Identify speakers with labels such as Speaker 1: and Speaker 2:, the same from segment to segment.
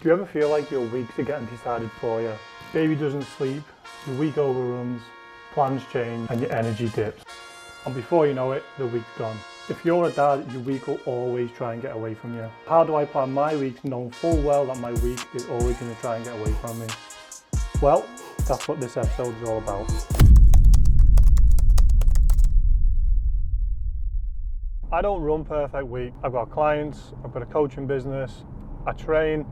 Speaker 1: Do you ever feel like your weeks are getting decided for you? Baby doesn't sleep, your week overruns, plans change and your energy dips. And before you know it, the week's gone. If you're a dad, your week will always try and get away from you. How do I plan my weeks knowing full well that my week is always going to try and get away from me? Well, that's what this episode is all about. I don't run perfect week. I've got clients, I've got a coaching business, I train,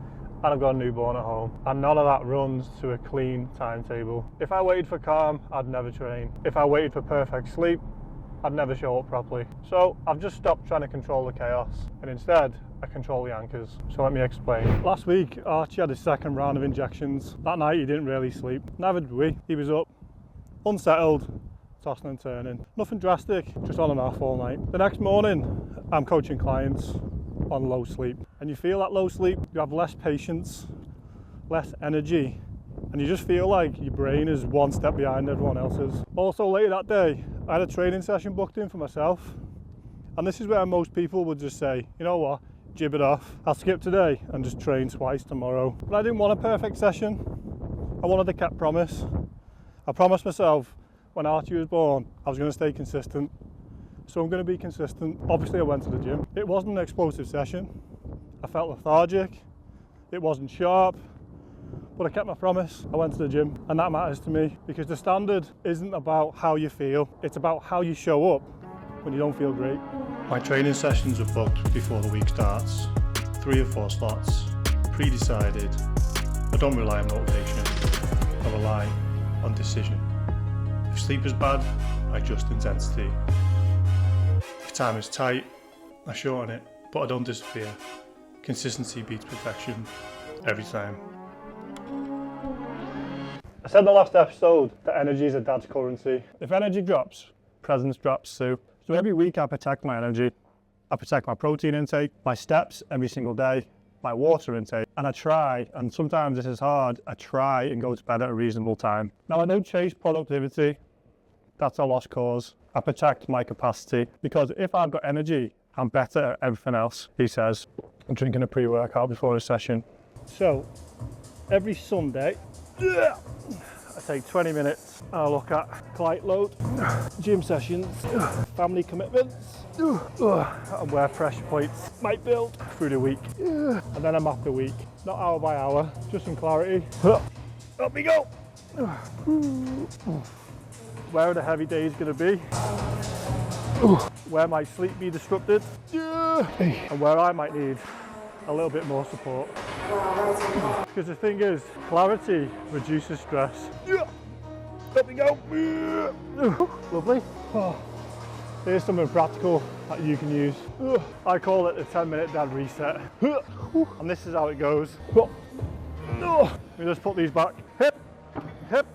Speaker 1: and I've got a newborn at home. And none of that runs to a clean timetable. If I waited for calm, I'd never train. If I waited for perfect sleep, I'd never show up properly. So I've just stopped trying to control the chaos, and instead I control the anchors. So let me explain. Last week, Archie had his second round of injections. That night he didn't really sleep. Neither did we. He was up, unsettled, tossing and turning. Nothing drastic, just on and off all night. The next morning, I'm coaching clients on low sleep. And you feel that low sleep, you have less patience, less energy, and you just feel like your brain is one step behind everyone else's. Also later that day, I had a training session booked in for myself. And this is where most people would just say, you know what, jib it off. I'll skip today and just train twice tomorrow. But I didn't want a perfect session. I wanted a kept promise. I promised myself when Archie was born, I was going to stay consistent. So I'm going to be consistent. Obviously I went to the gym. It wasn't an explosive session. I felt lethargic. It wasn't sharp. But I kept my promise. I went to the gym, and that matters to me because the standard isn't about how you feel, it's about how you show up when you don't feel great. My training sessions are booked before the week starts. 3 or 4 slots, pre-decided. I don't rely on motivation, I rely on decision. If sleep is bad, I adjust intensity. If time is tight, I shorten it, but I don't disappear. Consistency beats perfection every time. I said in the last episode that energy is a dad's currency. If energy drops, presence drops too. So every week I protect my energy. I protect my protein intake, my steps every single day, my water intake. And I try, and sometimes this is hard, I try and go to bed at a reasonable time. Now I don't chase productivity. That's a lost cause. I protect my capacity because if I've got energy, I'm better at everything else, he says. I'm drinking a pre-workout before a session. So every Sunday, I take 20 minutes and I look at client load, gym sessions, family commitments, and where pressure points might build through the week. And then I map the week, not hour by hour, just in clarity. Up we go! Where are the heavy days going to be? Where might sleep be disrupted? And where I might need a little bit more support. Because the thing is, clarity reduces stress. There we go. Lovely. Here's something practical that you can use. I call it the 10-minute dad reset. And this is how it goes. We just put these back. Hip, hip.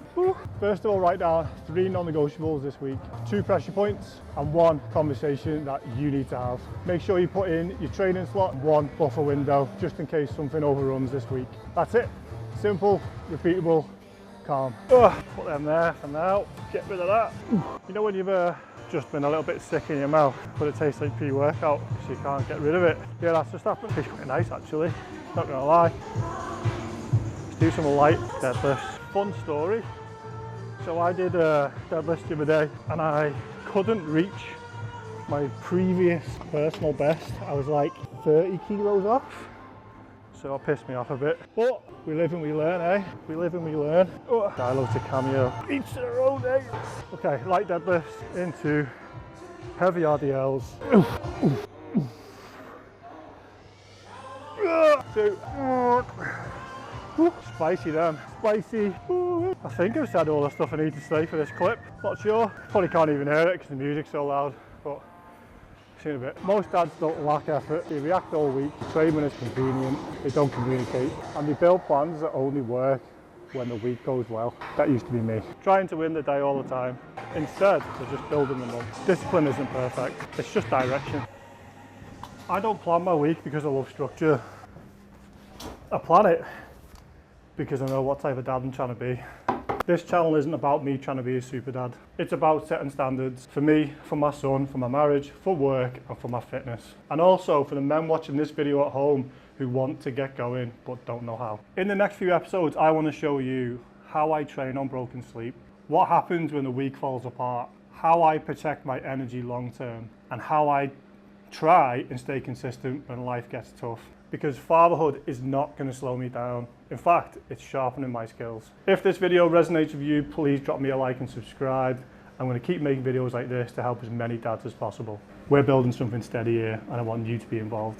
Speaker 1: First of all, write down 3 non-negotiables this week, 2 pressure points and 1 conversation that you need to have. Make sure you put in your training slot, 1 buffer window, just in case something overruns this week. That's it. Simple, repeatable, calm. Put them there for now. Get rid of that. You know when you've just been a little bit sick in your mouth, but it tastes like pre-workout because you can't get rid of it? Yeah, that's just happened. Tastes quite nice actually, not gonna lie. Let's do some light deadlifts. Fun story. So I did a deadlift the other day and I couldn't reach my previous personal best. I was like 30 kilos off. So it pissed me off a bit. But we live and we learn, eh? We live and we learn. Dialogue to cameo. Each to their own, eh? Okay, light deadlifts into heavy RDLs. 2. Spicy then, spicy. I think I've said all the stuff I need to say for this clip. Not sure, probably can't even hear it because the music's so loud, but see in a bit. Most dads don't lack effort, they react all week, train when it's convenient, they don't communicate, and they build plans that only work when the week goes well. That used to be me. Trying to win the day all the time. Instead, they're just building them up. Discipline isn't perfect, it's just direction. I don't plan my week because I love structure. I plan it because I know what type of dad I'm trying to be. This channel isn't about me trying to be a super dad. It's about setting standards for me, for my son, for my marriage, for work, and for my fitness. And also for the men watching this video at home who want to get going but don't know how. In the next few episodes, I want to show you how I train on broken sleep, what happens when the week falls apart, how I protect my energy long term, and how I try and stay consistent when life gets tough. Because fatherhood is not going to slow me down. In fact, it's sharpening my skills. If this video resonates with you, please drop me a like and subscribe. I'm going to keep making videos like this to help as many dads as possible. We're building something steady here, and I want you to be involved.